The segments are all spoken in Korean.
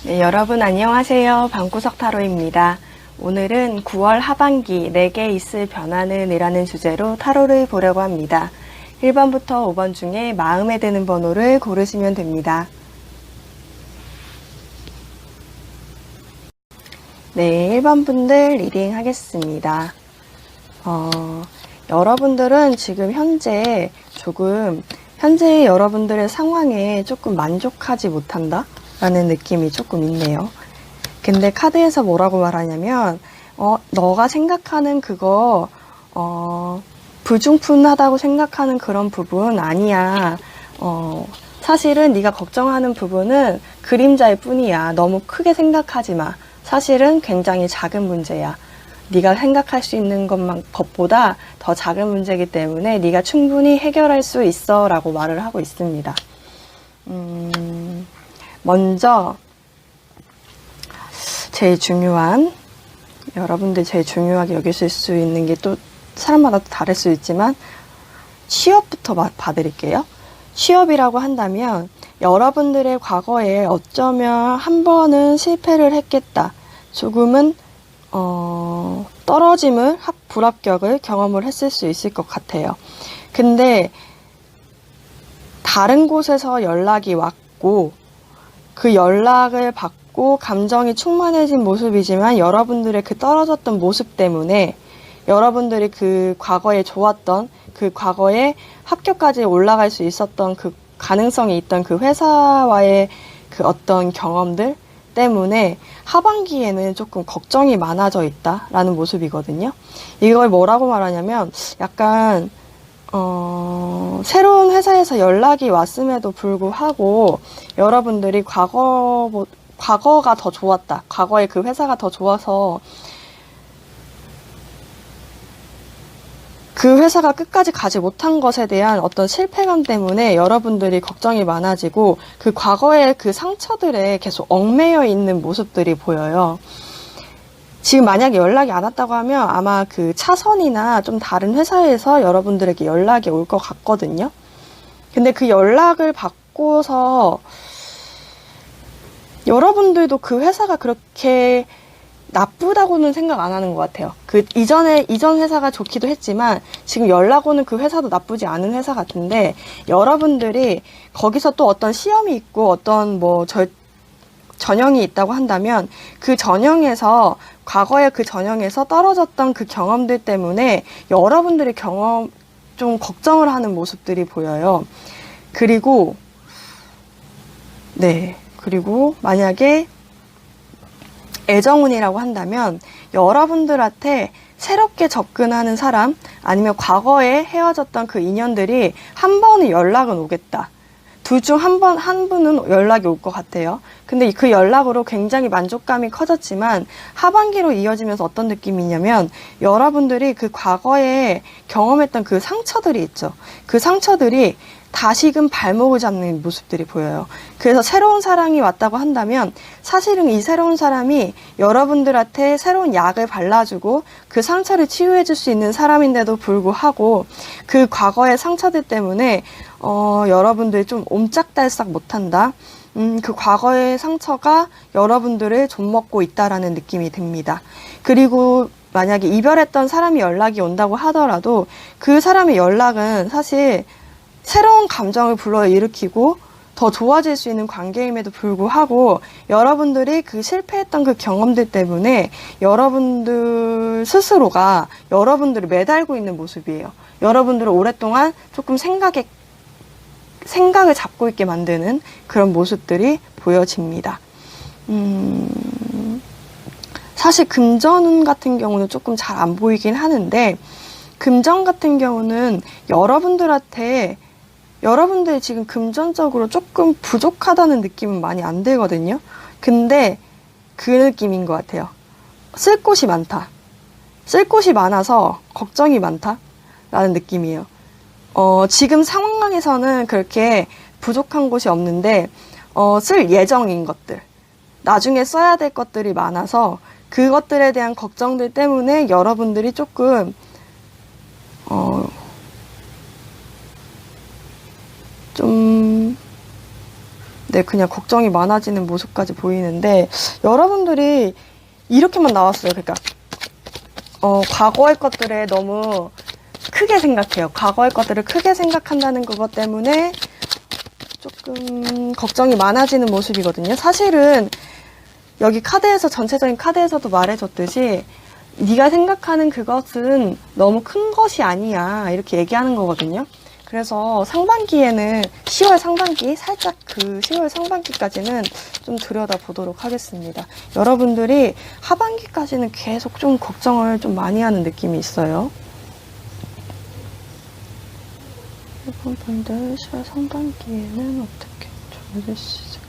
네, 여러분 안녕하세요. 방구석 타로입니다. 오늘은 9월 하반기 내게 있을 변화는 이라는 주제로 타로를 보려고 합니다. 1번부터 5번 중에 마음에 드는 번호를 고르시면 됩니다. 네, 1번 분들 리딩 하겠습니다. 여러분들은 지금 현재 여러분들의 상황에 조금 만족하지 못한다? 라는 느낌이 조금 있네요. 근데 카드에서 뭐라고 말하냐면, 너가 생각하는 그거, 불충분하다고 생각하는 그런 부분 아니야. 사실은 네가 걱정하는 부분은 그림자일 뿐이야. 너무 크게 생각하지 마. 사실은 굉장히 작은 문제야. 네가 생각할 수 있는 것보다 더 작은 문제이기 때문에 네가 충분히 해결할 수 있어 라고 말을 하고 있습니다. 먼저 여러분들 제일 중요하게 여기실 수 있는 게 또 사람마다 다를 수 있지만 취업부터 봐드릴게요. 취업이라고 한다면 여러분들의 과거에 어쩌면 한 번은 실패를 했겠다. 조금은 떨어짐을, 불합격을 경험을 했을 수 있을 것 같아요. 근데 다른 곳에서 연락이 왔고 그 연락을 받고 감정이 충만해진 모습이지만 여러분들의 그 떨어졌던 모습 때문에 여러분들이 그 과거에 좋았던 그 과거에 합격까지 올라갈 수 있었던 그 가능성이 있던 그 회사와의 그 어떤 경험들 때문에 하반기에는 조금 걱정이 많아져 있다라는 모습이거든요. 이걸 뭐라고 말하냐면 약간 새로운 회사에서 연락이 왔음에도 불구하고 여러분들이 과거가 더 좋았다. 과거에 그 회사가 더 좋아서 그 회사가 끝까지 가지 못한 것에 대한 어떤 실패감 때문에 여러분들이 걱정이 많아지고 그 과거의 그 상처들에 계속 얽매여 있는 모습들이 보여요. 지금 만약에 연락이 안 왔다고 하면 아마 그 차선이나 좀 다른 회사에서 여러분들에게 연락이 올 것 같거든요. 근데 그 연락을 받고서 여러분들도 그 회사가 그렇게 나쁘다고는 생각 안 하는 것 같아요. 이전 회사가 좋기도 했지만 지금 연락 오는 그 회사도 나쁘지 않은 회사 같은데 여러분들이 거기서 또 어떤 시험이 있고 어떤 전형이 있다고 한다면 과거의 그 전형에서 떨어졌던 그 경험들 때문에 여러분들이 좀 걱정을 하는 모습들이 보여요. 그리고 만약에 애정운이라고 한다면 여러분들한테 새롭게 접근하는 사람 아니면 과거에 헤어졌던 그 인연들이 한 번은 연락은 오겠다. 둘 중 한 분은 연락이 올 것 같아요. 근데 그 연락으로 굉장히 만족감이 커졌지만 하반기로 이어지면서 어떤 느낌이냐면 여러분들이 그 과거에 경험했던 그 상처들이 있죠. 그 상처들이 다시금 발목을 잡는 모습들이 보여요. 그래서 새로운 사랑이 왔다고 한다면 사실은 이 새로운 사람이 여러분들한테 새로운 약을 발라주고 그 상처를 치유해줄 수 있는 사람인데도 불구하고 그 과거의 상처들 때문에 여러분들이 좀 옴짝달싹 못한다. 그 과거의 상처가 여러분들을 좀먹고 있다라는 느낌이 듭니다. 그리고 만약에 이별했던 사람이 연락이 온다고 하더라도 그 사람의 연락은 사실 새로운 감정을 불러일으키고 더 좋아질 수 있는 관계임에도 불구하고 여러분들이 그 실패했던 그 경험들 때문에 여러분들 스스로가 여러분들을 매달고 있는 모습이에요. 여러분들을 오랫동안 조금 생각을 잡고 있게 만드는 그런 모습들이 보여집니다. 사실 금전 같은 경우는 조금 잘 안 보이긴 하는데 금전 같은 경우는 여러분들이 지금 금전적으로 조금 부족하다는 느낌은 많이 안 들거든요. 근데 그 느낌인 것 같아요. 쓸 곳이 많다. 쓸 곳이 많아서 걱정이 많다. 라는 느낌이에요. 지금 상황에서는 그렇게 부족한 곳이 없는데, 쓸 예정인 것들. 나중에 써야 될 것들이 많아서 그것들에 대한 걱정들 때문에 여러분들이 조금, 네, 그냥 걱정이 많아지는 모습까지 보이는데, 여러분들이 이렇게만 나왔어요. 그러니까, 과거의 것들에 너무 크게 생각해요. 과거의 것들을 크게 생각한다는 그것 때문에 조금 걱정이 많아지는 모습이거든요. 사실은 여기 카드에서, 전체적인 카드에서도 말해줬듯이 네가 생각하는 그것은 너무 큰 것이 아니야, 이렇게 얘기하는 거거든요. 그래서 상반기에는 10월 상반기, 살짝 그 10월 상반기까지는 좀 들여다보도록 하겠습니다. 여러분들이 하반기까지는 계속 좀 걱정을 좀 많이 하는 느낌이 있어요. 일본 분들 10월 상반기에는 어떻게 조절할 수 있을까?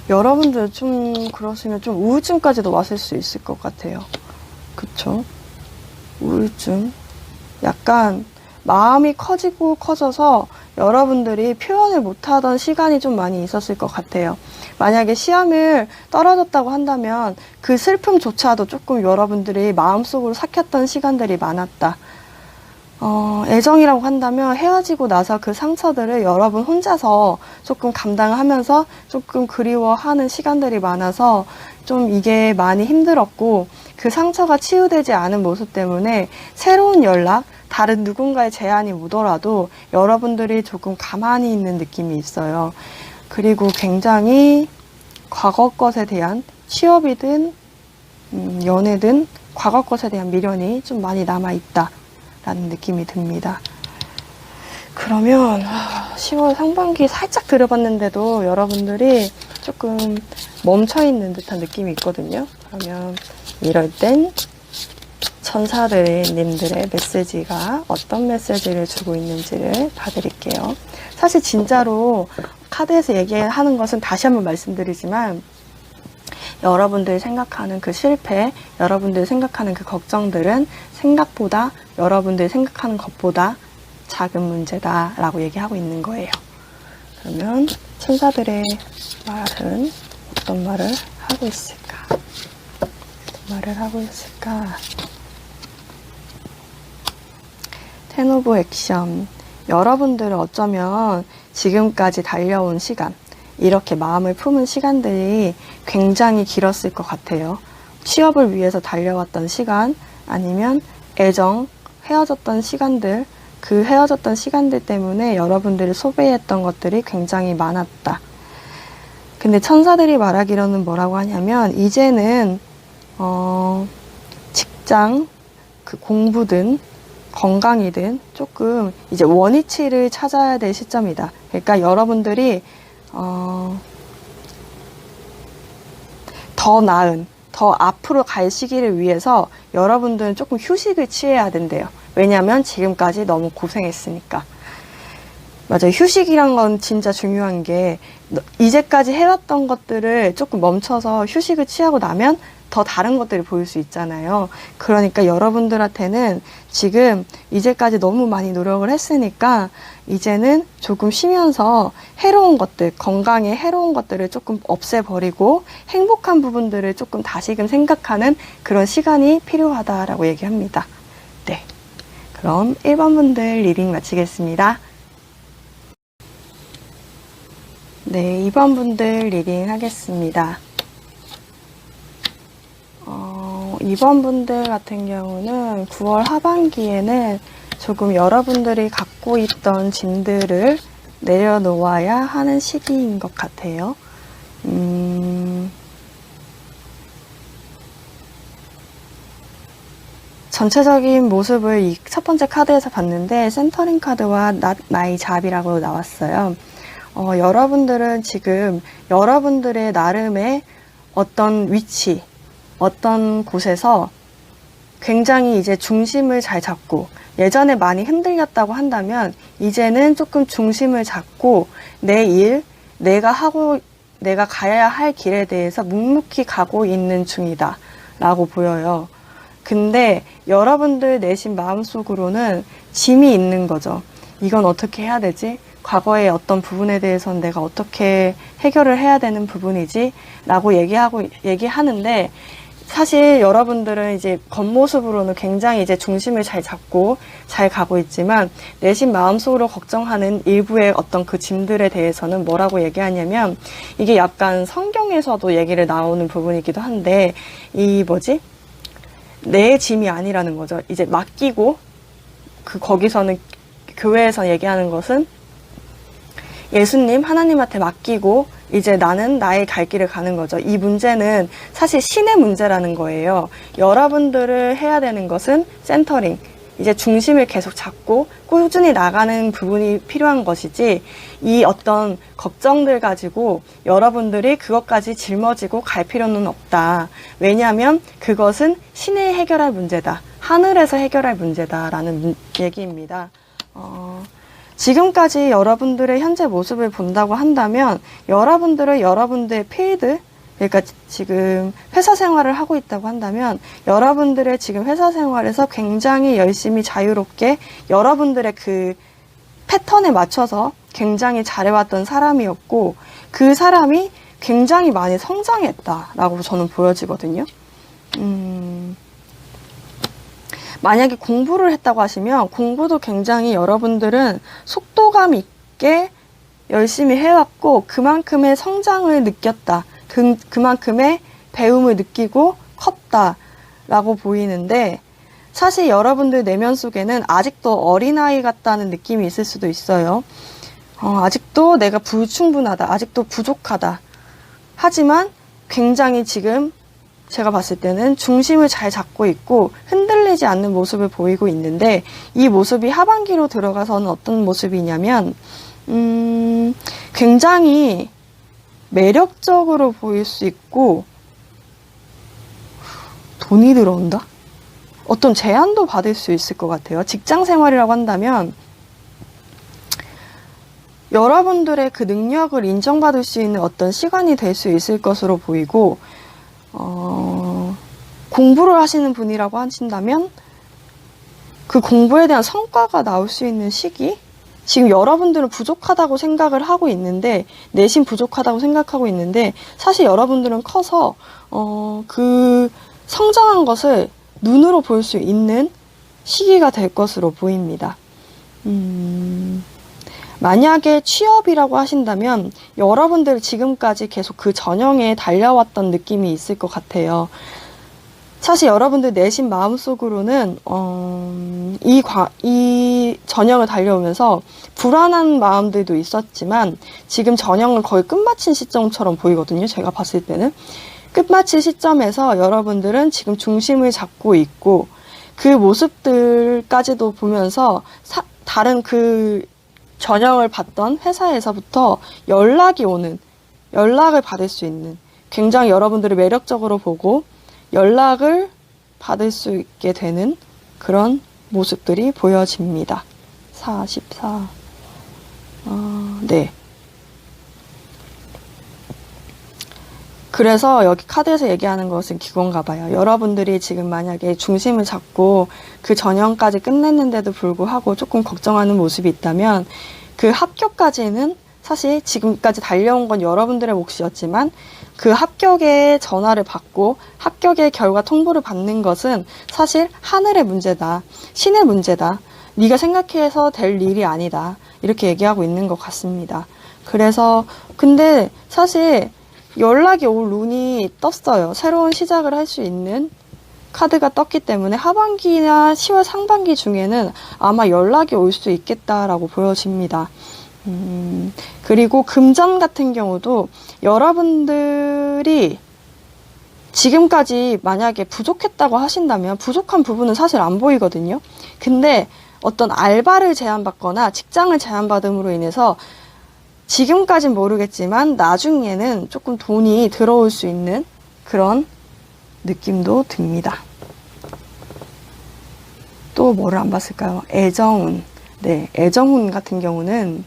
여러분들 좀 그러시면 좀 우울증까지도 왔을 수 있을 것 같아요. 그쵸? 우울증. 약간 마음이 커지고 커져서 여러분들이 표현을 못하던 시간이 좀 많이 있었을 것 같아요. 만약에 시험을 떨어졌다고 한다면 그 슬픔조차도 조금 여러분들이 마음속으로 삭혔던 시간들이 많았다. 애정이라고 한다면 헤어지고 나서 그 상처들을 여러분 혼자서 조금 감당하면서 조금 그리워하는 시간들이 많아서 좀 이게 많이 힘들었고, 그 상처가 치유되지 않은 모습 때문에 새로운 연락, 다른 누군가의 제안이 오더라도 여러분들이 조금 가만히 있는 느낌이 있어요. 그리고 굉장히 과거 것에 대한 취업이든 연애든 과거 것에 대한 미련이 좀 많이 남아있다 라는 느낌이 듭니다. 그러면 10월 상반기 살짝 들어봤는데도 여러분들이 조금 멈춰있는 듯한 느낌이 있거든요. 그러면 이럴 땐 천사들의 님들의 메시지가 어떤 메시지를 주고 있는지를 봐드릴게요. 사실 진짜로 카드에서 얘기하는 것은 다시 한번 말씀드리지만, 여러분들이 생각하는 그 실패, 여러분들이 생각하는 그 걱정들은 생각보다, 여러분들이 생각하는 것보다 작은 문제다 라고 얘기하고 있는 거예요. 그러면 천사들의 말은 어떤 말을 하고 있을까? 어떤 말을 하고 있을까? 텐 오브 액션. 여러분들은 어쩌면 지금까지 달려온 시간, 이렇게 마음을 품은 시간들이 굉장히 길었을 것 같아요. 취업을 위해서 달려왔던 시간, 아니면 애정, 헤어졌던 시간들, 그 헤어졌던 시간들 때문에 여러분들이 소비했던 것들이 굉장히 많았다. 근데 천사들이 말하기로는 뭐라고 하냐면, 이제는 직장, 그 공부든 건강이든 조금 이제 원위치를 찾아야 될 시점이다. 그러니까 여러분들이 더 나은, 더 앞으로 갈 시기를 위해서 여러분들은 조금 휴식을 취해야 된대요. 왜냐하면 지금까지 너무 고생했으니까. 맞아요. 휴식이란 건 진짜 중요한 게, 이제까지 해왔던 것들을 조금 멈춰서 휴식을 취하고 나면 더 다른 것들이 보일 수 있잖아요. 그러니까 여러분들한테는 지금 이제까지 너무 많이 노력을 했으니까 이제는 조금 쉬면서 해로운 것들, 건강에 해로운 것들을 조금 없애버리고 행복한 부분들을 조금 다시금 생각하는 그런 시간이 필요하다라고 얘기합니다. 네, 그럼 1번 분들 리딩 마치겠습니다. 네, 2번 분들 리딩 하겠습니다. 2번 분들 같은 경우는 9월 하반기에는 조금 여러분들이 갖고 있던 짐들을 내려놓아야 하는 시기인 것 같아요. 전체적인 모습을 이 첫 번째 카드에서 봤는데 센터링 카드와 Not My Job이라고 나왔어요. 여러분들은 지금 여러분들의 나름의 어떤 위치, 어떤 곳에서 굉장히 이제 중심을 잘 잡고, 예전에 많이 흔들렸다고 한다면 이제는 조금 중심을 잡고 내 일, 내가 가야 할 길에 대해서 묵묵히 가고 있는 중이다 라고 보여요. 근데 여러분들 내심 마음속으로는 짐이 있는 거죠. 이건 어떻게 해야 되지? 과거의 어떤 부분에 대해서는 내가 어떻게 해결을 해야 되는 부분이지? 라고 얘기하는데, 사실 여러분들은 이제 겉모습으로는 굉장히 이제 중심을 잘 잡고 잘 가고 있지만, 내심 마음속으로 걱정하는 일부의 어떤 그 짐들에 대해서는 뭐라고 얘기하냐면, 이게 약간 성경에서도 얘기를 나오는 부분이기도 한데, 내 짐이 아니라는 거죠. 이제 맡기고, 거기서는, 교회에서 얘기하는 것은 예수님, 하나님한테 맡기고 이제 나는 나의 갈 길을 가는 거죠. 이 문제는 사실 신의 문제라는 거예요. 여러분들을 해야 되는 것은 센터링, 이제 중심을 계속 잡고 꾸준히 나가는 부분이 필요한 것이지, 이 어떤 걱정들 가지고 여러분들이 그것까지 짊어지고 갈 필요는 없다. 왜냐하면 그것은 신이 해결할 문제다. 하늘에서 해결할 문제다라는 얘기입니다. 지금까지 여러분들의 현재 모습을 본다고 한다면, 여러분들은 여러분들의 필드, 그러니까 지금 회사 생활을 하고 있다고 한다면, 여러분들의 지금 회사 생활에서 굉장히 열심히 자유롭게 여러분들의 그 패턴에 맞춰서 굉장히 잘해왔던 사람이었고, 그 사람이 굉장히 많이 성장했다라고 저는 보여지거든요. 만약에 공부를 했다고 하시면, 공부도 굉장히 여러분들은 속도감 있게 열심히 해왔고 그만큼의 성장을 느꼈다. 그만큼의 배움을 느끼고 컸다라고 보이는데, 사실 여러분들 내면 속에는 아직도 어린아이 같다는 느낌이 있을 수도 있어요. 아직도 내가 불충분하다. 아직도 부족하다. 하지만 굉장히 지금 제가 봤을 때는 중심을 잘 잡고 있고 흔들리지 않는 모습을 보이고 있는데, 이 모습이 하반기로 들어가서는 어떤 모습이냐면 굉장히 매력적으로 보일 수 있고, 돈이 들어온다? 어떤 제안도 받을 수 있을 것 같아요. 직장 생활이라고 한다면 여러분들의 그 능력을 인정받을 수 있는 어떤 시간이 될 수 있을 것으로 보이고, 공부를 하시는 분이라고 하신다면 그 공부에 대한 성과가 나올 수 있는 시기? 지금 여러분들은 부족하다고 생각을 하고 있는데, 내심 부족하다고 생각하고 있는데, 사실 여러분들은 커서 그 성장한 것을 눈으로 볼 수 있는 시기가 될 것으로 보입니다. 만약에 취업이라고 하신다면 여러분들 지금까지 계속 그 전형에 달려왔던 느낌이 있을 것 같아요. 사실 여러분들 내심 마음속으로는 이 전형을 달려오면서 불안한 마음들도 있었지만, 지금 전형을 거의 끝마친 시점처럼 보이거든요. 제가 봤을 때는 끝마칠 시점에서 여러분들은 지금 중심을 잡고 있고, 그 모습들까지도 보면서 다른 그 전형을 받던 회사에서부터 연락을 받을 수 있는, 굉장히 여러분들을 매력적으로 보고 연락을 받을 수 있게 되는 그런 모습들이 보여집니다. 44. 네. 그래서 여기 카드에서 얘기하는 것은 그건가 봐요. 여러분들이 지금 만약에 중심을 잡고 그 전형까지 끝냈는데도 불구하고 조금 걱정하는 모습이 있다면, 그 합격까지는 사실 지금까지 달려온 건 여러분들의 몫이었지만, 그 합격의 전화를 받고 합격의 결과 통보를 받는 것은 사실 하늘의 문제다. 신의 문제다. 네가 생각해서 될 일이 아니다. 이렇게 얘기하고 있는 것 같습니다. 그래서 근데 사실 연락이 올 룬이 떴어요. 새로운 시작을 할 수 있는 카드가 떴기 때문에 하반기나 10월 상반기 중에는 아마 연락이 올 수 있겠다라고 보여집니다. 그리고 금전 같은 경우도 여러분들이 지금까지 만약에 부족했다고 하신다면, 부족한 부분은 사실 안 보이거든요. 근데 어떤 알바를 제안받거나 직장을 제안받음으로 인해서 지금까진 모르겠지만 나중에는 조금 돈이 들어올 수 있는 그런 느낌도 듭니다. 또 뭐를 안 봤을까요? 애정운. 네, 애정운 같은 경우는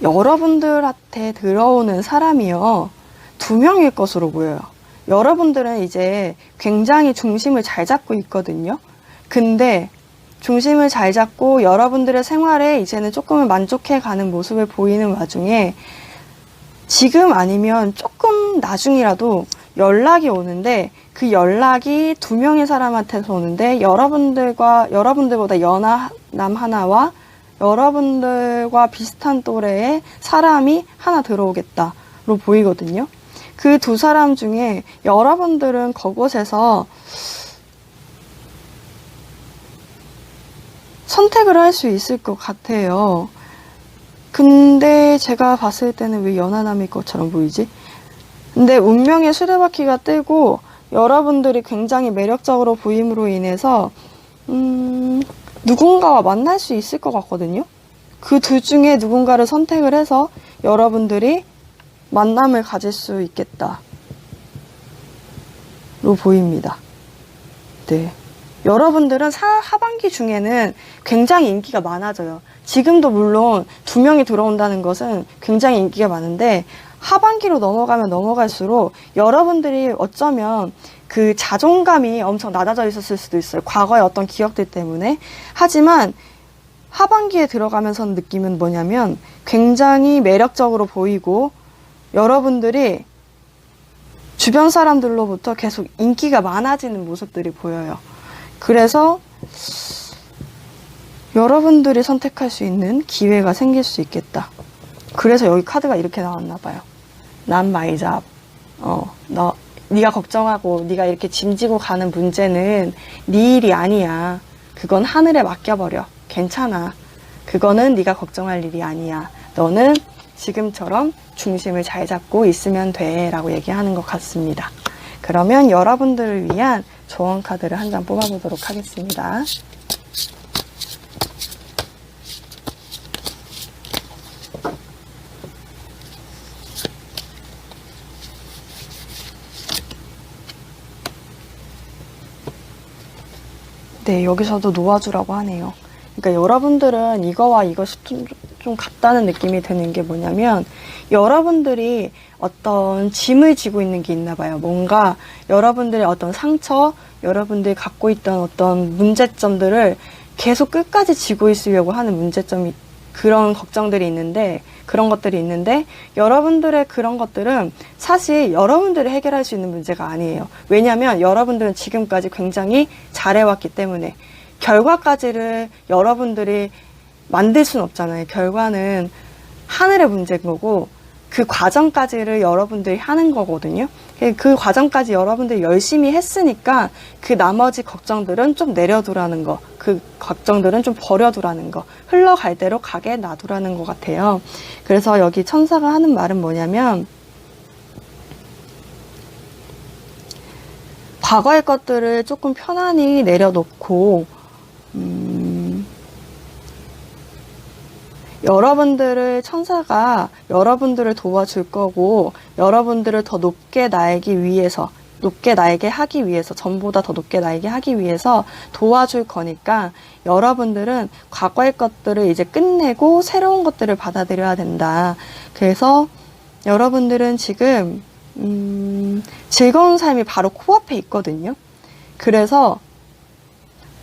여러분들한테 들어오는 사람이요, 2명일 것으로 보여요. 여러분들은 이제 굉장히 중심을 잘 잡고 있거든요. 근데 중심을 잘 잡고 여러분들의 생활에 이제는 조금은 만족해가는 모습을 보이는 와중에 지금 아니면 조금 나중이라도 연락이 오는데 그 연락이 2명의 사람한테서 오는데 여러분들보다 연하남 하나와 여러분들과 비슷한 또래의 사람이 하나 들어오겠다로 보이거든요. 그 2사람 중에 여러분들은 그곳에서 선택을 할 수 있을 것 같아요. 근데 제가 봤을 때는 왜 연하남일 것처럼 보이지? 근데 운명의 수레바퀴가 뜨고 여러분들이 굉장히 매력적으로 보임으로 인해서 누군가와 만날 수 있을 것 같거든요. 그 2 중에 누군가를 선택을 해서 여러분들이 만남을 가질 수 있겠다로 보입니다. 네. 여러분들은 하반기 중에는 굉장히 인기가 많아져요. 지금도 물론 2명이 들어온다는 것은 굉장히 인기가 많은데 하반기로 넘어가면 넘어갈수록 여러분들이 어쩌면 그 자존감이 엄청 낮아져 있었을 수도 있어요. 과거의 어떤 기억들 때문에. 하지만 하반기에 들어가면서 느낌은 뭐냐면 굉장히 매력적으로 보이고 여러분들이 주변 사람들로부터 계속 인기가 많아지는 모습들이 보여요. 그래서 여러분들이 선택할 수 있는 기회가 생길 수 있겠다. 그래서 여기 카드가 이렇게 나왔나 봐요. 난 마이 잡. 네가 걱정하고 네가 이렇게 짐지고 가는 문제는 네 일이 아니야. 그건 하늘에 맡겨버려. 괜찮아. 그거는 네가 걱정할 일이 아니야. 너는 지금처럼 중심을 잘 잡고 있으면 돼 라고 얘기하는 것 같습니다. 그러면 여러분들을 위한 조언 카드를 한 장 뽑아보도록 하겠습니다. 네, 여기서도 놓아주라고 하네요. 그러니까 여러분들은 이거와 이것이 좀 같다는 느낌이 드는 게 뭐냐면 여러분들이 어떤 짐을 지고 있는 게 있나 봐요. 뭔가 여러분들의 어떤 상처, 여러분들이 갖고 있던 어떤 문제점들을 계속 끝까지 지고 있으려고 하는 문제점이 그런 걱정들이 있는데 그런 것들이 있는데 여러분들의 그런 것들은 사실 여러분들이 해결할 수 있는 문제가 아니에요. 왜냐하면 여러분들은 지금까지 굉장히 잘해왔기 때문에 결과까지를 여러분들이 만들 수는 없잖아요. 결과는 하늘의 문제인 거고 그 과정까지를 여러분들이 하는 거거든요. 그 과정까지 여러분들이 열심히 했으니까 그 나머지 걱정들은 좀 내려두라는 거, 그 걱정들은 좀 버려두라는 거, 흘러갈 대로 가게 놔두라는 것 같아요. 그래서 여기 천사가 하는 말은 뭐냐면 과거의 것들을 조금 편안히 내려놓고 여러분들을 천사가 여러분들을 도와줄 거고 여러분들을 더 높게 나에게 하기 위해서 전보다 더 높게 나에게 하기 위해서 도와줄 거니까 여러분들은 과거의 것들을 이제 끝내고 새로운 것들을 받아들여야 된다. 그래서 여러분들은 지금 즐거운 삶이 바로 코앞에 있거든요. 그래서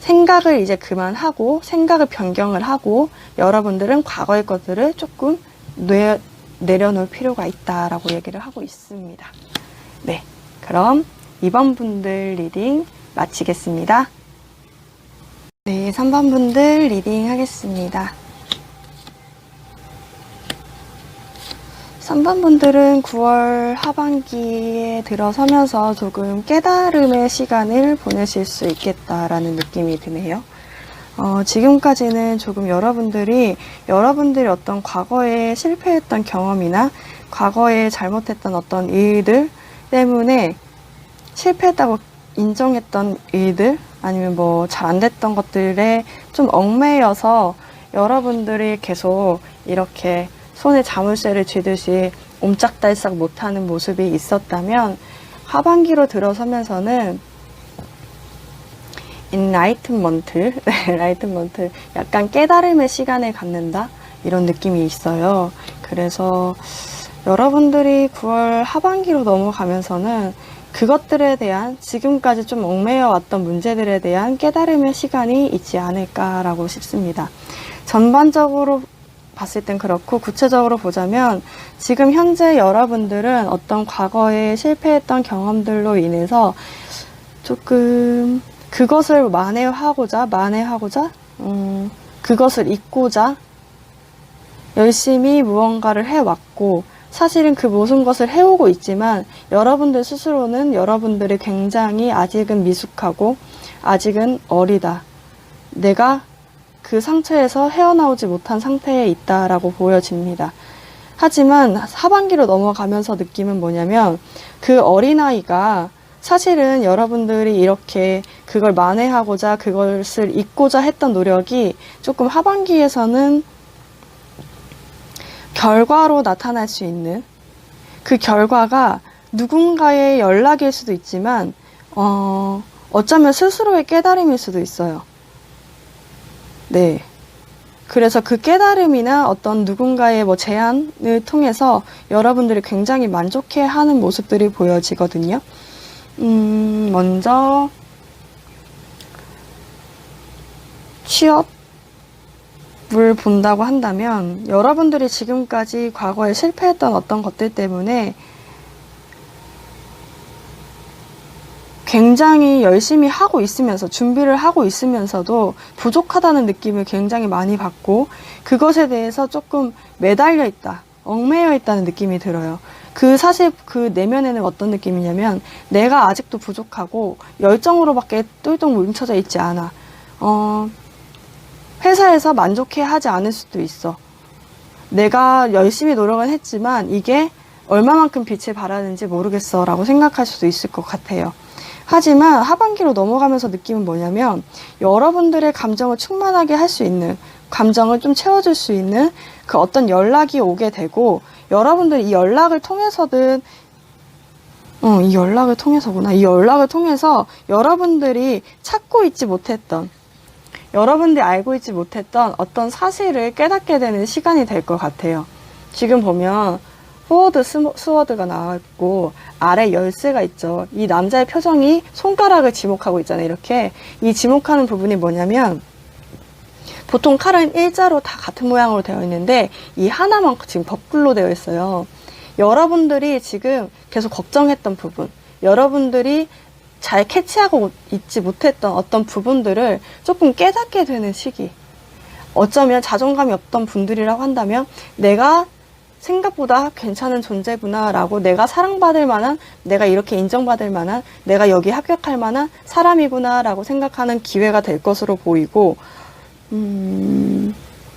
생각을 이제 그만하고 생각을 변경을 하고 여러분들은 과거의 것들을 조금 내려놓을 필요가 있다라고 얘기를 하고 있습니다. 네, 그럼 2번 분들 리딩 마치겠습니다. 네, 3번 분들 리딩 하겠습니다. 3번 분들은 9월 하반기에 들어서면서 조금 깨달음의 시간을 보내실 수 있겠다라는 느낌이 드네요. 지금까지는 조금 여러분들이 어떤 과거에 실패했던 경험이나 과거에 잘못했던 어떤 일들 때문에 실패했다고 인정했던 일들 아니면 뭐 잘 안 됐던 것들에 좀 얽매여서 여러분들이 계속 이렇게 손에 자물쇠를 쥐듯이 옴짝달싹 못하는 모습이 있었다면 하반기로 들어서면서는 인라이트먼트, 라이트먼트, 약간 깨달음의 시간을 갖는다 이런 느낌이 있어요. 그래서 여러분들이 9월 하반기로 넘어가면서는 그것들에 대한 지금까지 좀 얽매여 왔던 문제들에 대한 깨달음의 시간이 있지 않을까라고 싶습니다. 전반적으로 봤을 땐 그렇고, 구체적으로 보자면 지금 현재 여러분들은 어떤 과거에 실패했던 경험들로 인해서 조금 그것을 만회하고자 그것을 잊고자 열심히 무언가를 해왔고, 사실은 그 모든 것을 해오고 있지만 여러분들 스스로는 여러분들이 굉장히 아직은 미숙하고 아직은 어리다. 내가 그 상처에서 헤어나오지 못한 상태에 있다라고 보여집니다. 하지만 하반기로 넘어가면서 느낌은 뭐냐면, 그 어린아이가 사실은 여러분들이 이렇게 그걸 만회하고자 그것을 잊고자 했던 노력이 조금 하반기에서는 결과로 나타날 수 있는, 그 결과가 누군가의 연락일 수도 있지만 어쩌면 스스로의 깨달음일 수도 있어요. 네. 그래서 그 깨달음이나 어떤 누군가의 뭐 제안을 통해서 여러분들이 굉장히 만족해하는 모습들이 보여지거든요. 먼저 취업을 본다고 한다면, 여러분들이 지금까지 과거에 실패했던 어떤 것들 때문에 굉장히 열심히 하고 있으면서, 준비를 하고 있으면서도 부족하다는 느낌을 굉장히 많이 받고, 그것에 대해서 조금 매달려 있다, 얽매여 있다는 느낌이 들어요. 사실 그 내면에는 어떤 느낌이냐면, 내가 아직도 부족하고 열정으로밖에 똘똘 뭉쳐져 있지 않아. 회사에서 만족해 하지 않을 수도 있어. 내가 열심히 노력은 했지만 이게 얼마만큼 빛을 발하는지 모르겠어 라고 생각할 수도 있을 것 같아요. 하지만 하반기로 넘어가면서 느낌은 뭐냐면, 여러분들의 감정을 충만하게 할 수 있는, 감정을 좀 채워줄 수 있는 그 어떤 연락이 오게 되고, 여러분들이 이 연락을 통해서든 이 연락을 통해서 여러분들이 찾고 있지 못했던, 여러분들이 알고 있지 못했던 어떤 사실을 깨닫게 되는 시간이 될 것 같아요. 지금 보면 포워드 스워드가 나왔고 아래 열쇠가 있죠. 이 남자의 표정이 손가락을 지목하고 있잖아요. 이렇게 이 지목하는 부분이 뭐냐면, 보통 칼은 일자로 다 같은 모양으로 되어 있는데 이 하나만 지금 거꾸로 되어 있어요. 여러분들이 지금 계속 걱정했던 부분, 여러분들이 잘 캐치하고 있지 못했던 어떤 부분들을 조금 깨닫게 되는 시기. 어쩌면 자존감이 없던 분들이라고 한다면, 내가 생각보다 괜찮은 존재구나 라고, 내가 사랑받을 만한, 내가 이렇게 인정받을 만한, 내가 여기 합격할 만한 사람이구나 라고 생각하는 기회가 될 것으로 보이고,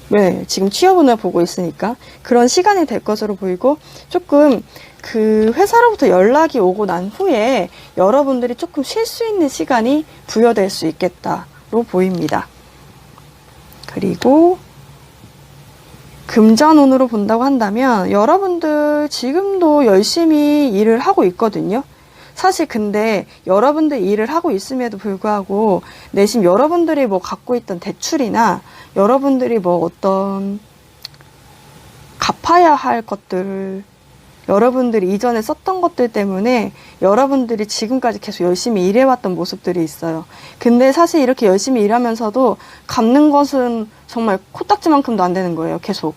네, 지금 취업운을 보고 있으니까 그런 시간이 될 것으로 보이고, 조금 그 회사로부터 연락이 오고 난 후에 여러분들이 조금 쉴 수 있는 시간이 부여될 수 있겠다로 보입니다. 그리고 금전운으로 본다고 한다면, 여러분들 지금도 열심히 일을 하고 있거든요. 사실 근데 여러분들 일을 하고 있음에도 불구하고 내심 여러분들이 뭐 갖고 있던 대출이나 여러분들이 뭐 어떤 갚아야 할 것들, 여러분들이 이전에 썼던 것들 때문에 여러분들이 지금까지 계속 열심히 일해왔던 모습들이 있어요. 근데 사실 이렇게 열심히 일하면서도 갚는 것은 정말 코딱지만큼도 안 되는 거예요. 계속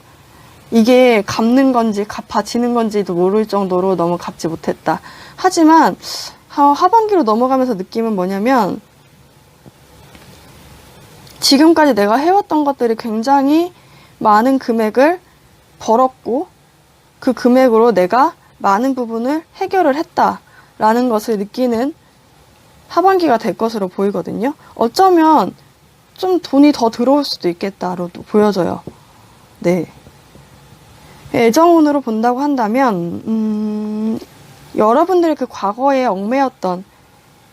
이게 갚는 건지 갚아지는 건지도 모를 정도로 너무 갚지 못했다. 하지만 하반기로 넘어가면서 느낌은 뭐냐면, 지금까지 내가 해왔던 것들이 굉장히 많은 금액을 벌었고, 그 금액으로 내가 많은 부분을 해결을 했다라는 것을 느끼는 하반기가 될 것으로 보이거든요. 어쩌면 좀 돈이 더 들어올 수도 있겠다로도 보여져요. 네. 애정운으로 본다고 한다면, 여러분들이 그 과거에 얽매였던,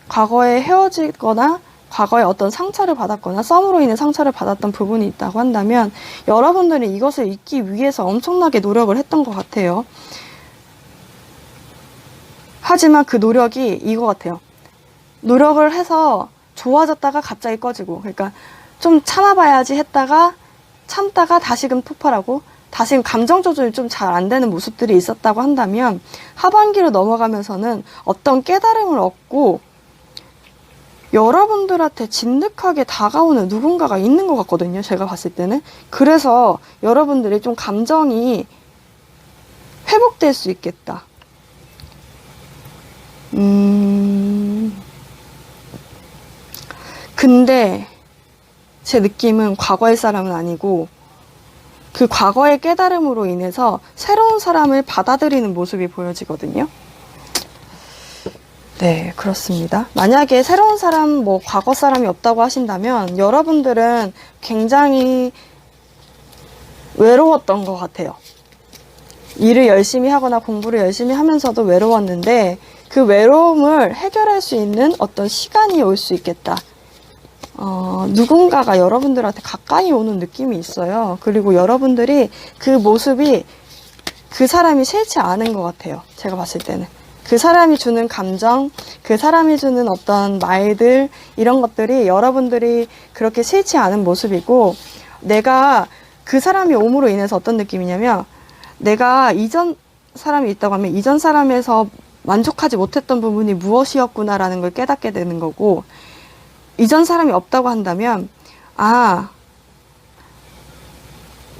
과거에 헤어지거나 과거에 어떤 상처를 받았거나 썸으로 인해 상처를 받았던 부분이 있다고 한다면, 여러분들이 이것을 잊기 위해서 엄청나게 노력을 했던 것 같아요. 하지만 그 노력이 이거 같아요. 노력을 해서 좋아졌다가 갑자기 꺼지고, 그러니까 좀 참아봐야지 했다가 참다가 다시금 폭발하고, 다시 감정 조절이 좀 잘 안 되는 모습들이 있었다고 한다면 하반기로 넘어가면서는 어떤 깨달음을 얻고 여러분들한테 진득하게 다가오는 누군가가 있는 것 같거든요. 제가 봤을 때는. 그래서 여러분들이 좀 감정이 회복될 수 있겠다. 근데 제 느낌은 과거의 사람은 아니고 그 과거의 깨달음으로 인해서 새로운 사람을 받아들이는 모습이 보여지거든요. 네, 그렇습니다. 만약에 새로운 사람, 뭐 과거 사람이 없다고 하신다면 여러분들은 굉장히 외로웠던 것 같아요. 일을 열심히 하거나 공부를 열심히 하면서도 외로웠는데 그 외로움을 해결할 수 있는 어떤 시간이 올 수 있겠다. 누군가가 여러분들한테 가까이 오는 느낌이 있어요. 그리고 여러분들이 그 모습이 그 사람이 싫지 않은 것 같아요. 제가 봤을 때는. 그 사람이 주는 감정, 그 사람이 주는 어떤 말들, 이런 것들이 여러분들이 그렇게 싫지 않은 모습이고, 내가 그 사람이 옴으로 인해서 어떤 느낌이냐면, 내가 이전 사람이 있다고 하면 이전 사람에서 만족하지 못했던 부분이 무엇이었구나라는 걸 깨닫게 되는 거고, 이전 사람이 없다고 한다면,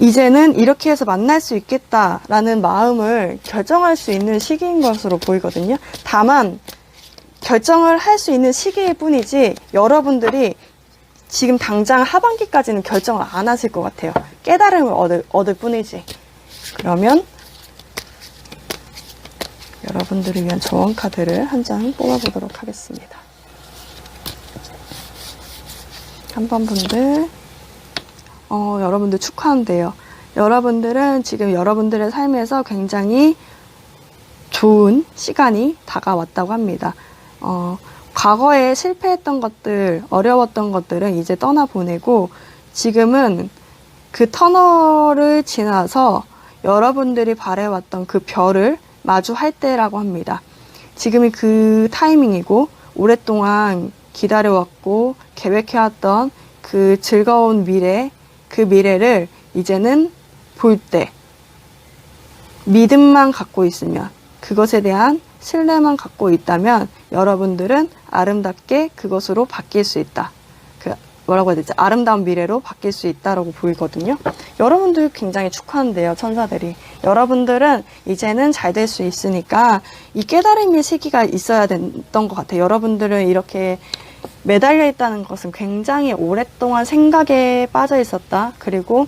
이제는 이렇게 해서 만날 수 있겠다라는 마음을 결정할 수 있는 시기인 것으로 보이거든요. 다만 결정을 할 수 있는 시기일 뿐이지 여러분들이 지금 당장 하반기까지는 결정을 안 하실 것 같아요. 깨달음을 얻을 뿐이지. 그러면 여러분들을 위한 조언 카드를 한 장 뽑아보도록 하겠습니다. 3번 분들, 여러분들 축하한대요. 여러분들은 지금 여러분들의 삶에서 굉장히 좋은 시간이 다가왔다고 합니다. 과거에 실패했던 것들, 어려웠던 것들은 이제 떠나보내고 지금은 그 터널을 지나서 여러분들이 바래왔던 그 별을 마주할 때라고 합니다. 지금이 그 타이밍이고 오랫동안 기다려왔고 계획해왔던 그 즐거운 미래, 그 미래를 이제는 볼 때 믿음만 갖고 있으면, 그것에 대한 신뢰만 갖고 있다면 여러분들은 아름답게 그것으로 바뀔 수 있다. 뭐라고 해야 되지? 아름다운 미래로 바뀔 수 있다라고 보이거든요. 여러분들 굉장히 축하한대요, 천사들이. 여러분들은 이제는 잘 될 수 있으니까 이 깨달음의 시기가 있어야 됐던 것 같아요. 여러분들은 이렇게 매달려 있다는 것은 굉장히 오랫동안 생각에 빠져 있었다. 그리고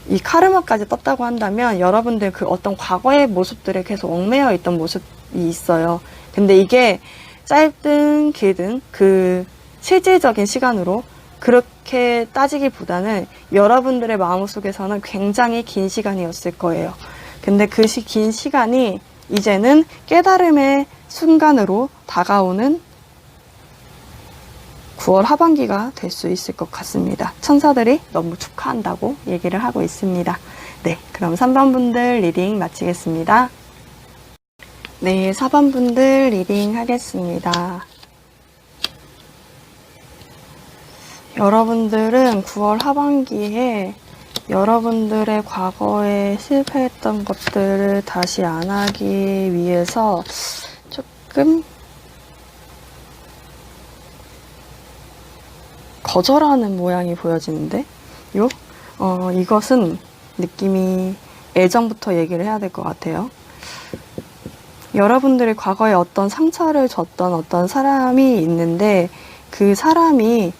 이 카르마까지 떴다고 한다면 여러분들 그 어떤 과거의 모습들에 계속 얽매여 있던 모습이 있어요. 근데 이게 짧든 길든 그 실질적인 시간으로 그렇게 따지기보다는 여러분들의 마음속에서는 굉장히 긴 시간이었을 거예요. 근데 그 긴 시간이 이제는 깨달음의 순간으로 다가오는 9월 하반기가 될 수 있을 것 같습니다. 천사들이 너무 축하한다고 얘기를 하고 있습니다. 네, 그럼 3번 분들 리딩 마치겠습니다. 네, 4번 분들 리딩 하겠습니다. 여러분들은 9월 하반기에 여러분들의 과거에 실패했던 것들을 다시 안 하기 위해서 조금 거절하는 모양이 보여지는데, 이것은 느낌이 예전부터 얘기를 해야 될 것 같아요. 여러분들이 과거에 어떤 상처를 줬던 어떤 사람이 있는데 그 사람이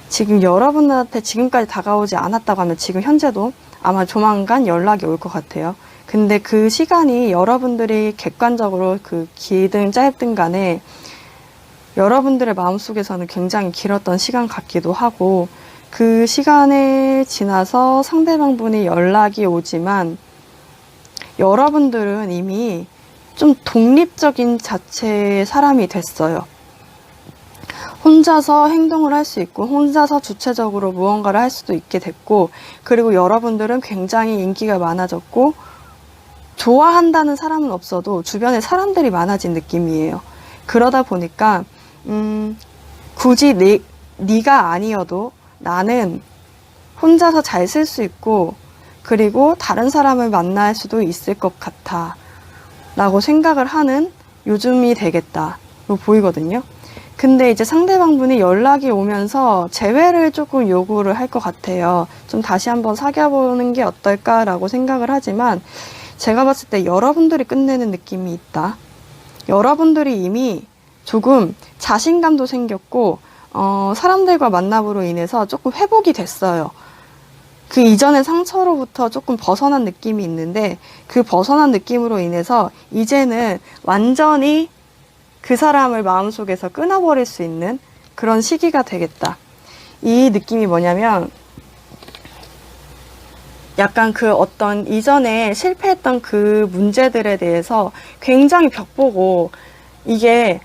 지금 여러분한테 지금까지 다가오지 않았다고 하면 지금 현재도 아마 조만간 연락이 올 것 같아요. 근데 그 시간이 여러분들이 객관적으로 그 길든 짧든 간에 여러분들의 마음속에서는 굉장히 길었던 시간 같기도 하고, 그 시간에 지나서 상대방 분이 연락이 오지만 여러분들은 이미 좀 독립적인 자체의 사람이 됐어요. 혼자서 행동을 할 수 있고 혼자서 주체적으로 무언가를 할 수도 있게 됐고, 그리고 여러분들은 굉장히 인기가 많아졌고 좋아한다는 사람은 없어도 주변에 사람들이 많아진 느낌이에요. 그러다 보니까 굳이 네가 아니어도 나는 혼자서 잘 쓸 수 있고, 그리고 다른 사람을 만날 수도 있을 것 같아 라고 생각을 하는 요즘이 되겠다로 보이거든요. 근데 이제 상대방분이 연락이 오면서 재회를 조금 요구를 할 것 같아요. 좀 다시 한번 사귀어보는 게 어떨까라고 생각을 하지만, 제가 봤을 때 여러분들이 끝내는 느낌이 있다. 여러분들이 이미 조금 자신감도 생겼고, 사람들과 만남으로 인해서 조금 회복이 됐어요. 그 이전의 상처로부터 조금 벗어난 느낌이 있는데, 그 벗어난 느낌으로 인해서 이제는 완전히 그 사람을 마음속에서 끊어버릴 수 있는 그런 시기가 되겠다. 이 느낌이 뭐냐면, 약간 그 어떤 이전에 실패했던 그 문제들에 대해서 굉장히 벽보고, 이게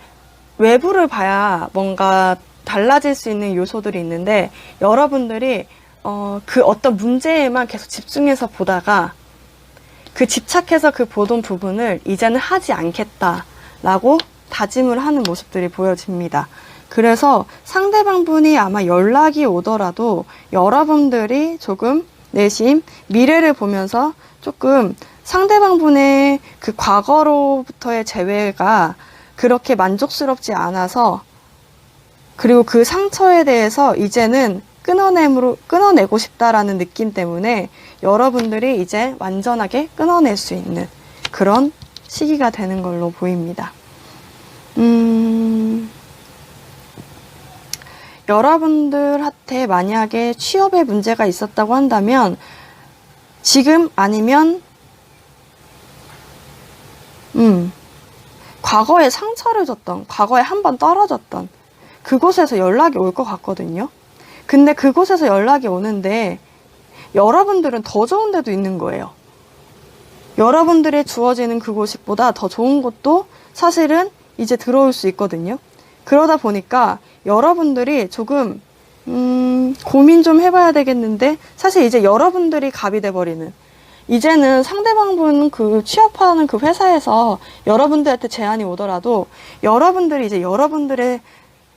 외부를 봐야 뭔가 달라질 수 있는 요소들이 있는데, 여러분들이 그 어떤 문제에만 계속 집중해서 보다가 그 집착해서 그 보던 부분을 이제는 하지 않겠다라고 다짐을 하는 모습들이 보여집니다. 그래서 상대방 분이 아마 연락이 오더라도 여러분들이 조금 내심 미래를 보면서 조금 상대방 분의 그 과거로부터의 재회가 그렇게 만족스럽지 않아서, 그리고 그 상처에 대해서 이제는 끊어내고 싶다라는 느낌 때문에 여러분들이 이제 완전하게 끊어낼 수 있는 그런 시기가 되는 걸로 보입니다. 여러분들한테 만약에 취업에 문제가 있었다고 한다면, 지금 아니면 과거에 상처를 줬던, 과거에 한번 떨어졌던 그곳에서 연락이 올 것 같거든요. 근데 그곳에서 연락이 오는데 여러분들은 더 좋은 데도 있는 거예요. 여러분들의 주어지는 그곳보다 더 좋은 곳도 사실은 이제 들어올 수 있거든요. 그러다 보니까 여러분들이 조금 고민 좀 해봐야 되겠는데, 사실 이제 여러분들이 갑이 돼버리는, 이제는 상대방분 그 취업하는 그 회사에서 여러분들한테 제안이 오더라도 여러분들이 이제 여러분들의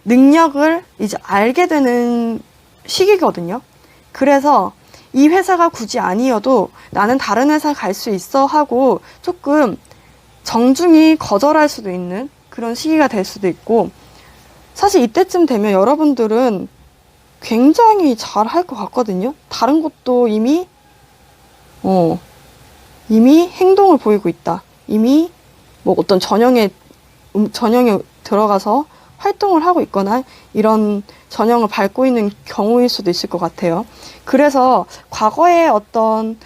능력을 이제 알게 되는 시기거든요. 그래서 이 회사가 굳이 아니어도 나는 다른 회사 갈 수 있어 하고 조금 정중히 거절할 수도 있는 그런 시기가 될 수도 있고, 사실 이때쯤 되면 여러분들은 굉장히 잘 할 것 같거든요. 다른 곳도 이미 행동을 보이고 있다. 이미 뭐 어떤 전형에 들어가서 활동을 하고 있거나 이런 전형을 밟고 있는 경우일 수도 있을 것 같아요. 그래서 과거의 어떤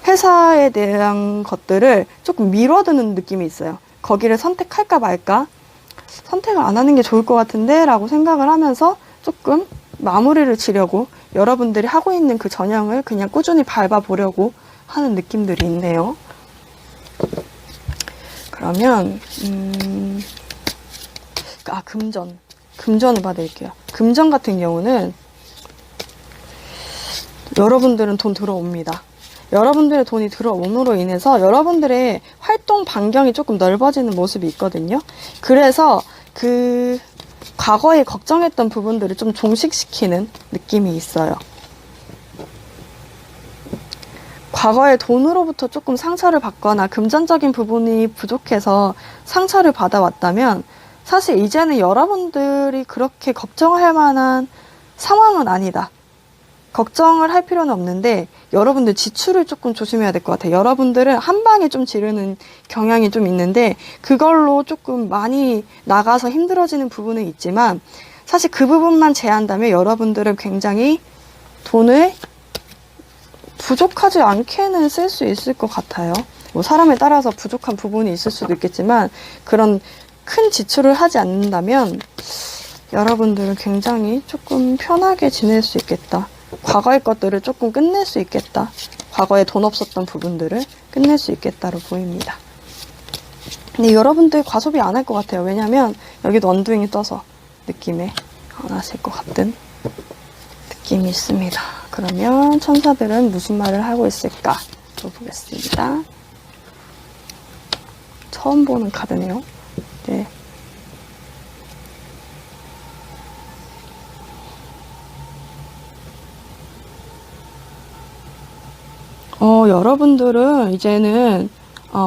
회사에 대한 것들을 조금 미뤄두는 느낌이 있어요. 거기를 선택할까 말까? 선택을 안 하는 게 좋을 것 같은데 라고 생각을 하면서 조금 마무리를 지려고 여러분들이 하고 있는 그 전형을 그냥 꾸준히 밟아보려고 하는 느낌들이 있네요. 그러면 금전을 봐드릴게요. 금전 같은 경우는 여러분들은 돈 들어옵니다. 여러분들의 돈이 들어옴으로 인해서 여러분들의 활동 반경이 조금 넓어지는 모습이 있거든요. 그래서 그 과거에 걱정했던 부분들을 좀 종식시키는 느낌이 있어요. 과거에 돈으로부터 조금 상처를 받거나 금전적인 부분이 부족해서 상처를 받아왔다면, 사실 이제는 여러분들이 그렇게 걱정할 만한 상황은 아니다. 걱정을 할 필요는 없는데 여러분들 지출을 조금 조심해야 될 것 같아요. 여러분들은 한 방에 좀 지르는 경향이 좀 있는데, 그걸로 조금 많이 나가서 힘들어지는 부분은 있지만, 사실 그 부분만 제한다면 여러분들은 굉장히 돈을 부족하지 않게는 쓸 수 있을 것 같아요. 뭐 사람에 따라서 부족한 부분이 있을 수도 있겠지만, 그런 큰 지출을 하지 않는다면 여러분들은 굉장히 조금 편하게 지낼 수 있겠다. 과거의 것들을 조금 끝낼 수 있겠다. 과거에 돈 없었던 부분들을 끝낼 수 있겠다로 보입니다. 근데 여러분들 과소비 안 할 것 같아요. 왜냐면 여기도 언두잉이 떠서 느낌에 안 하실 것 같은 느낌이 있습니다. 그러면 천사들은 무슨 말을 하고 있을까? 보겠습니다. 처음 보는 카드네요. 네. 여러분들은 이제는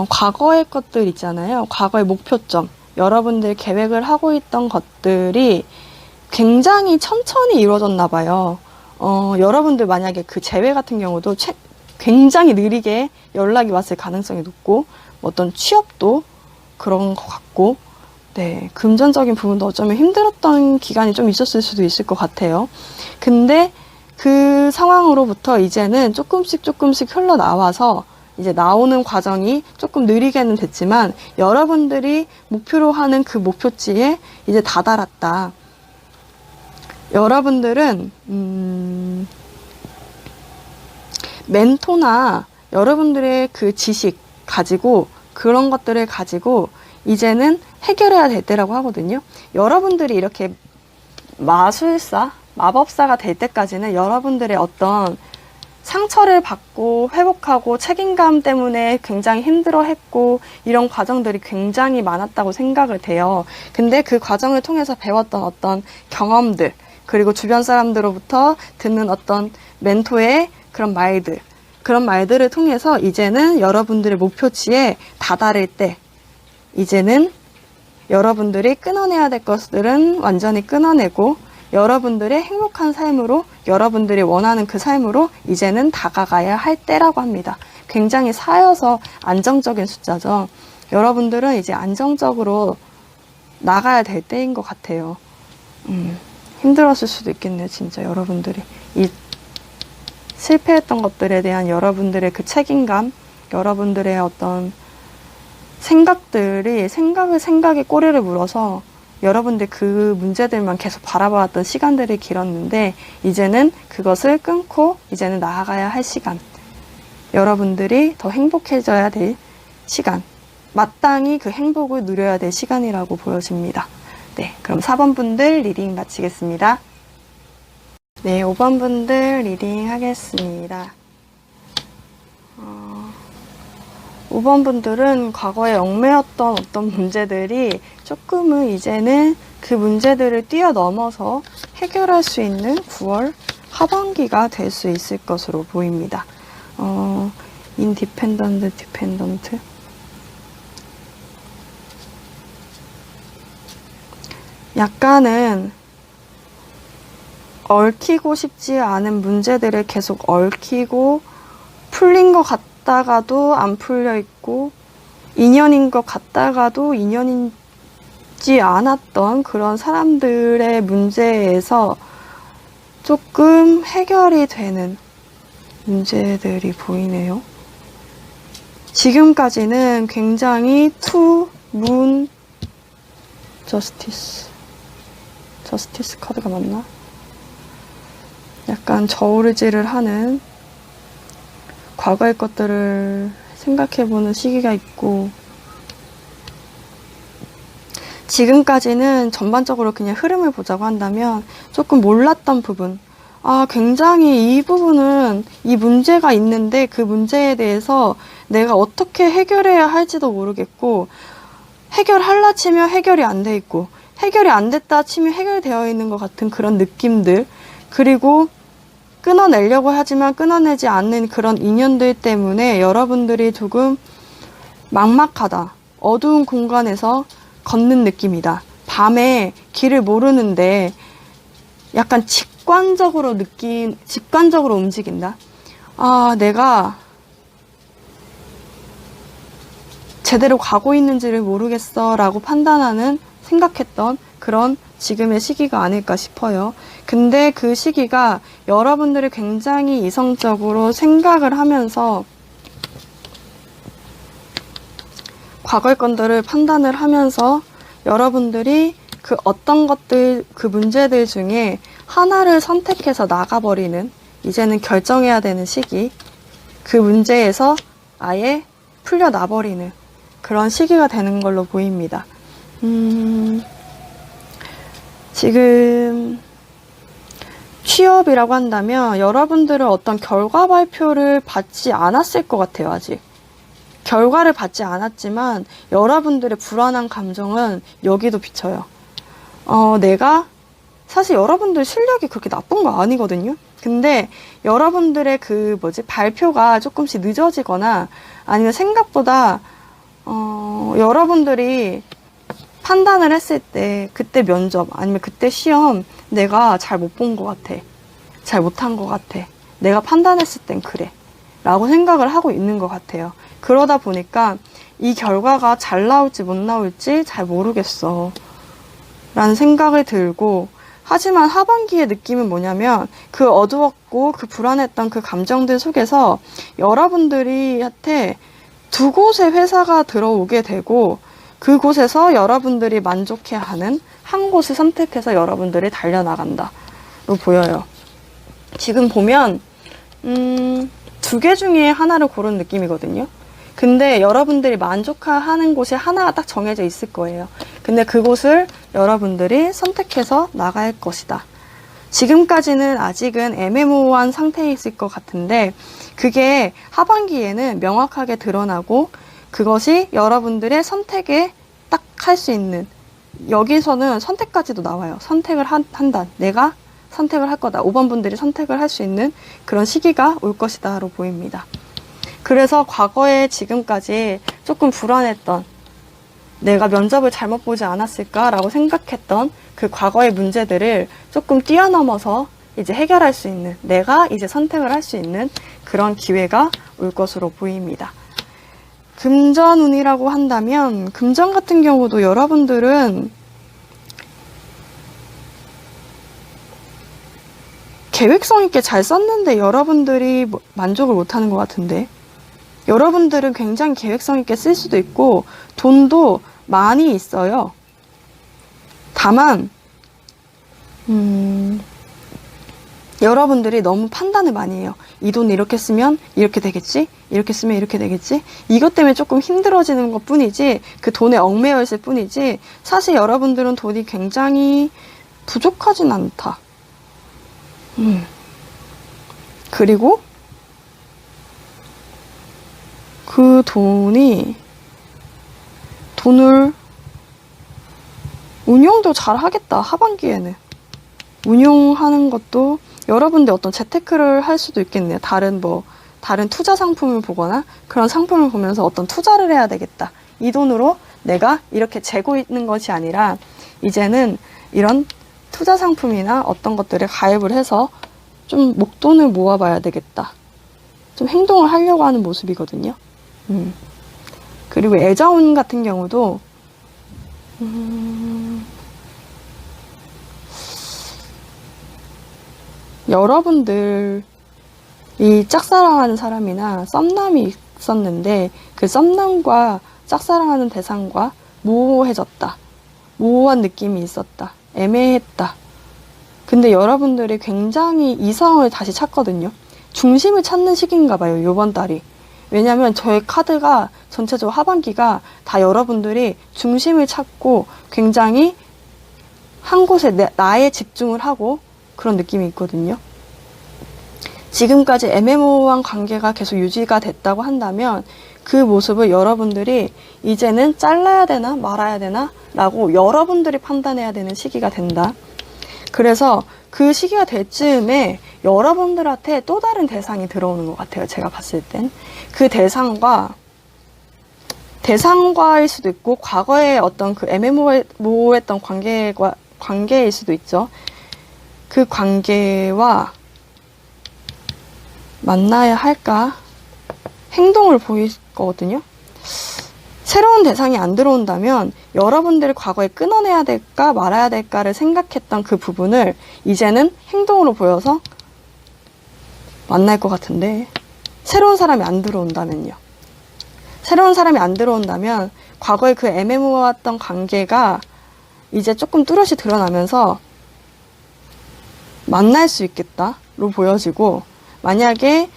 과거의 것들 있잖아요. 과거의 목표점, 여러분들 계획을 하고 있던 것들이 굉장히 천천히 이루어졌나 봐요. 여러분들 만약에 그 재회 같은 경우도 굉장히 느리게 연락이 왔을 가능성이 높고, 어떤 취업도 그런 것 같고, 네, 금전적인 부분도 어쩌면 힘들었던 기간이 좀 있었을 수도 있을 것 같아요. 근데 그 상황으로부터 이제는 조금씩 흘러나와서 이제 나오는 과정이 조금 느리게는 됐지만 여러분들이 목표로 하는 그 목표치에 이제 다다랐다. 여러분들은 멘토나 여러분들의 그 지식 가지고 그런 것들을 가지고 이제는 해결해야 될 때라고 하거든요. 여러분들이 이렇게 마법사가 될 때까지는 여러분들의 어떤 상처를 받고 회복하고 책임감 때문에 굉장히 힘들어했고 이런 과정들이 굉장히 많았다고 생각을 돼요. 근데 그 과정을 통해서 배웠던 어떤 경험들, 그리고 주변 사람들로부터 듣는 어떤 멘토의 그런 말들을 통해서 이제는 여러분들의 목표치에 다다를 때 이제는 여러분들이 끊어내야 될 것들은 완전히 끊어내고 여러분들의 행복한 삶으로, 여러분들이 원하는 그 삶으로 이제는 다가가야 할 때라고 합니다. 굉장히 쌓여서 안정적인 숫자죠. 여러분들은 이제 안정적으로 나가야 될 때인 것 같아요. 힘들었을 수도 있겠네요, 진짜 여러분들이. 이 실패했던 것들에 대한 여러분들의 그 책임감, 여러분들의 어떤 생각에 꼬리를 물어서 여러분들 그 문제들만 계속 바라봐왔던 시간들이 길었는데 이제는 그것을 끊고 이제는 나아가야 할 시간, 여러분들이 더 행복해져야 될 시간, 마땅히 그 행복을 누려야 될 시간이라고 보여집니다. 네, 그럼 4번 분들 리딩 마치겠습니다. 네, 5번 분들 리딩 하겠습니다. 5번 분들은 과거에 얽매였던 어떤 문제들이 조금은 이제는 그 문제들을 뛰어넘어서 해결할 수 있는 9월 하반기가 될 수 있을 것으로 보입니다. 인디펜던트, 디펜던트. 약간은 얽히고 싶지 않은 문제들을 계속 얽히고 풀린 것 같다가도 안 풀려 있고 인연인 것 같다가도 인연이지 않았던 그런 사람들의 문제에서 조금 해결이 되는 문제들이 보이네요. 지금까지는 굉장히 문, 저스티스 카드가 맞나? 약간 저울질을 하는 과거의 것들을 생각해보는 시기가 있고, 지금까지는 전반적으로 그냥 흐름을 보자고 한다면 조금 몰랐던 부분, 굉장히 이 부분은 이 문제가 있는데 그 문제에 대해서 내가 어떻게 해결해야 할지도 모르겠고, 해결할라 치면 해결이 안 돼 있고, 해결이 안 됐다 치면 해결되어 있는 것 같은 그런 느낌들, 그리고 끊어내려고 하지만 끊어내지 않는 그런 인연들 때문에 여러분들이 조금 막막하다, 어두운 공간에서 걷는 느낌이다, 밤에 길을 모르는데 약간 직관적으로 움직인다. 내가 제대로 가고 있는지를 모르겠어 라고 생각했던 그런 지금의 시기가 아닐까 싶어요. 근데 그 시기가 여러분들이 굉장히 이성적으로 생각을 하면서 과거의 건들을 판단을 하면서 여러분들이 그 어떤 것들, 그 문제들 중에 하나를 선택해서 나가버리는, 이제는 결정해야 되는 시기, 그 문제에서 아예 풀려나버리는 그런 시기가 되는 걸로 보입니다. 지금 취업이라고 한다면 여러분들은 어떤 결과 발표를 받지 않았을 것 같아요. 아직 결과를 받지 않았지만 여러분들의 불안한 감정은 여기도 비쳐요. 내가 사실 여러분들 실력이 그렇게 나쁜 거 아니거든요. 근데 여러분들의 발표가 조금씩 늦어지거나 아니면 생각보다 여러분들이 판단을 했을 때 그때 면접 아니면 그때 시험 내가 잘 못 본 것 같아. 잘 못한 것 같아. 내가 판단했을 땐 그래. 라고 생각을 하고 있는 것 같아요. 그러다 보니까 이 결과가 잘 나올지 못 나올지 잘 모르겠어. 라는 생각이 들고, 하지만 하반기의 느낌은 뭐냐면 그 어두웠고 그 불안했던 그 감정들 속에서 여러분들한테 두 곳의 회사가 들어오게 되고 그곳에서 여러분들이 만족해하는 한 곳을 선택해서 여러분들이 달려나간다로 보여요. 지금 보면 두 개 중에 하나를 고른 느낌이거든요. 근데 여러분들이 만족하는 곳이 하나가 딱 정해져 있을 거예요. 근데 그곳을 여러분들이 선택해서 나갈 것이다. 지금까지는 아직은 애매모호한 상태에 있을 것 같은데 그게 하반기에는 명확하게 드러나고 그것이 여러분들의 선택에 딱 할 수 있는, 여기서는 선택까지도 나와요. 선택을 한다. 내가 선택을 할 거다. 5번 분들이 선택을 할 수 있는 그런 시기가 올 것이다 로 보입니다. 그래서 과거에 지금까지 조금 불안했던, 내가 면접을 잘못 보지 않았을까라고 생각했던 그 과거의 문제들을 조금 뛰어넘어서 이제 해결할 수 있는, 내가 이제 선택을 할 수 있는 그런 기회가 올 것으로 보입니다. 금전운이라고 한다면 금전 같은 경우도 여러분들은 계획성 있게 잘 썼는데 여러분들이 만족을 못하는 것 같은데, 여러분들은 굉장히 계획성 있게 쓸 수도 있고 돈도 많이 있어요. 다만 여러분들이 너무 판단을 많이 해요. 이 돈 이렇게 쓰면 이렇게 되겠지? 이렇게 쓰면 이렇게 되겠지? 이것 때문에 조금 힘들어지는 것 뿐이지, 그 돈에 얽매여 있을 뿐이지, 사실 여러분들은 돈이 굉장히 부족하진 않다. 그리고 그 돈을 운용도 잘 하겠다. 하반기에는 운용하는 것도 여러분들 어떤 재테크를 할 수도 있겠네요. 다른 투자 상품을 보거나 그런 상품을 보면서 어떤 투자를 해야 되겠다. 이 돈으로 내가 이렇게 재고 있는 것이 아니라 이제는 이런 투자 상품이나 어떤 것들에 가입을 해서 좀 목돈을 모아봐야 되겠다. 좀 행동을 하려고 하는 모습이거든요. 그리고 애정운 같은 경우도 여러분들이 짝사랑하는 사람이나 썸남이 있었는데 그 썸남과 짝사랑하는 대상과 모호해졌다. 모호한 느낌이 있었다. 애매했다. 근데 여러분들이 굉장히 이성을 다시 찾거든요. 중심을 찾는 시기인가 봐요, 요번 달이. 왜냐면 저의 카드가 전체적으로 하반기가 다 여러분들이 중심을 찾고 굉장히 한 곳에 나에 집중을 하고 그런 느낌이 있거든요. 지금까지 애매모호한 관계가 계속 유지가 됐다고 한다면 그 모습을 여러분들이 이제는 잘라야 되나 말아야 되나 라고 여러분들이 판단해야 되는 시기가 된다. 그래서 그 시기가 될 즈음에 여러분들한테 또 다른 대상이 들어오는 것 같아요. 제가 봤을 땐. 그 대상과일 수도 있고 과거에 어떤 그 애매모호했던 관계일 수도 있죠. 그 관계와 만나야 할까? 행동을 보일 거거든요. 새로운 대상이 안 들어온다면 여러분들이 과거에 끊어내야 될까 말아야 될까를 생각했던 그 부분을 이제는 행동으로 보여서 만날 것 같은데, 새로운 사람이 안 들어온다면요. 새로운 사람이 안 들어온다면 과거에 그 애매모호했던 관계가 이제 조금 뚜렷이 드러나면서 만날 수 있겠다로 보여지고, 만약에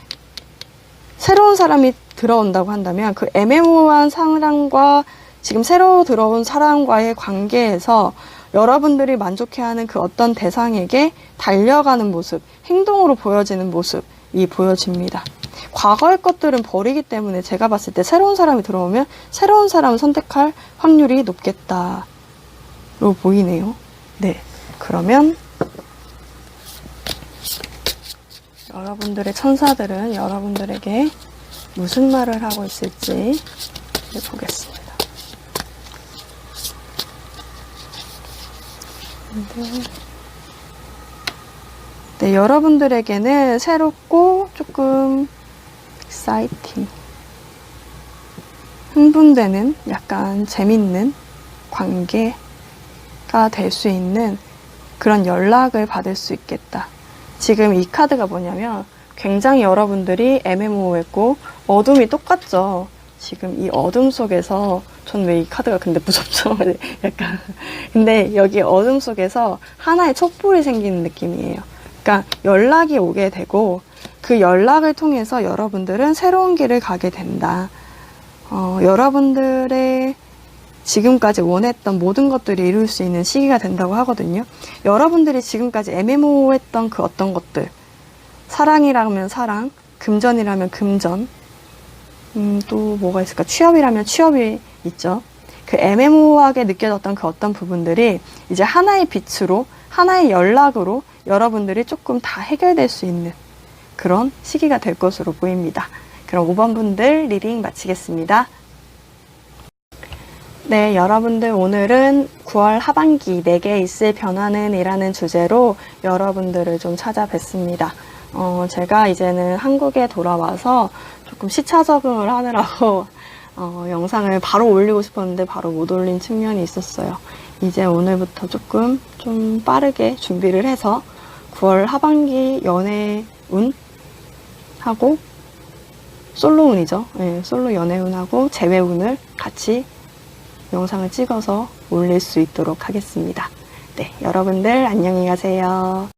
새로운 사람이 들어온다고 한다면 그 애매모호한 사람과 지금 새로 들어온 사람과의 관계에서 여러분들이 만족해하는 그 어떤 대상에게 달려가는 모습, 행동으로 보여지는 모습이 보여집니다. 과거의 것들은 버리기 때문에 제가 봤을 때 새로운 사람이 들어오면 새로운 사람을 선택할 확률이 높겠다로 보이네요. 네, 그러면 여러분들의 천사들은 여러분들에게 무슨 말을 하고 있을지 보겠습니다. 네, 여러분들에게는 새롭고 조금 exciting, 흥분되는 약간 재밌는 관계가 될 수 있는 그런 연락을 받을 수 있겠다. 지금 이 카드가 뭐냐면 굉장히 여러분들이 애매모호했고 어둠이 똑같죠. 지금 이 어둠 속에서 전 왜 이 카드가 근데 무섭죠? 약간 근데 여기 어둠 속에서 하나의 촛불이 생기는 느낌이에요. 그러니까 연락이 오게 되고 그 연락을 통해서 여러분들은 새로운 길을 가게 된다. 여러분들의 지금까지 원했던 모든 것들을 이룰 수 있는 시기가 된다고 하거든요. 여러분들이 지금까지 애매모호했던 그 어떤 것들, 사랑이라면 사랑, 금전이라면 금전, 또 뭐가 있을까? 취업이라면 취업이 있죠. 그 애매모호하게 느껴졌던 그 어떤 부분들이 이제 하나의 빛으로, 하나의 연락으로 여러분들이 조금 다 해결될 수 있는 그런 시기가 될 것으로 보입니다. 그럼 5번 분들 리딩 마치겠습니다. 네, 여러분들 오늘은 9월 하반기 내게 있을 변화는 이라는 주제로 여러분들을 좀 찾아뵙습니다. 제가 이제는 한국에 돌아와서 조금 시차 적응을 하느라고 영상을 바로 올리고 싶었는데 바로 못 올린 측면이 있었어요. 이제 오늘부터 조금 좀 빠르게 준비를 해서 9월 하반기 연애운하고 솔로운이죠. 네, 솔로 연애운하고 재회운을 같이 영상을 찍어서 올릴 수 있도록 하겠습니다. 네, 여러분들 안녕히 가세요.